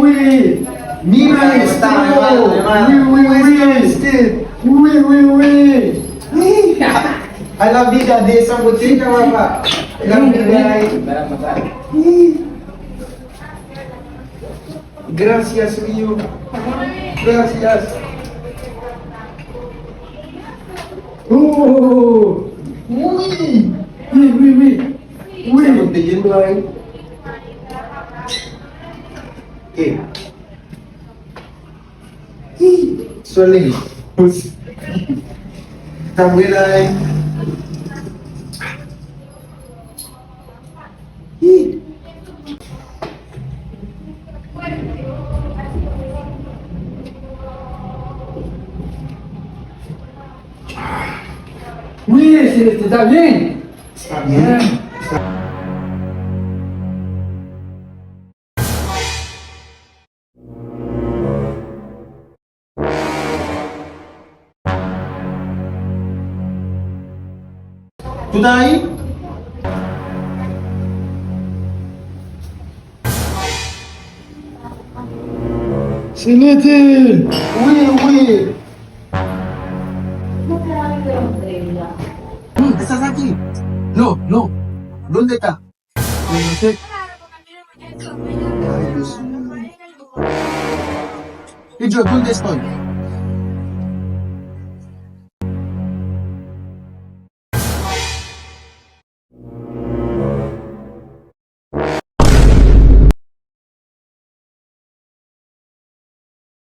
oui. Mi maestro. Oui. I love you, Daddy. Sa buti ka, Papa. I love you, guys. Gracias, Rio. Gracias. Oh! Oui! Oui! Tingin mo ay. Okay. Sorry. También ay. Oui, está bien. Está bien. ¿Tú estás ahí? Silete. Oui. ¿Estás aquí? No. ¿Dónde está? No sé. Ay, Dios mío. Y yo, ¿dónde estoy?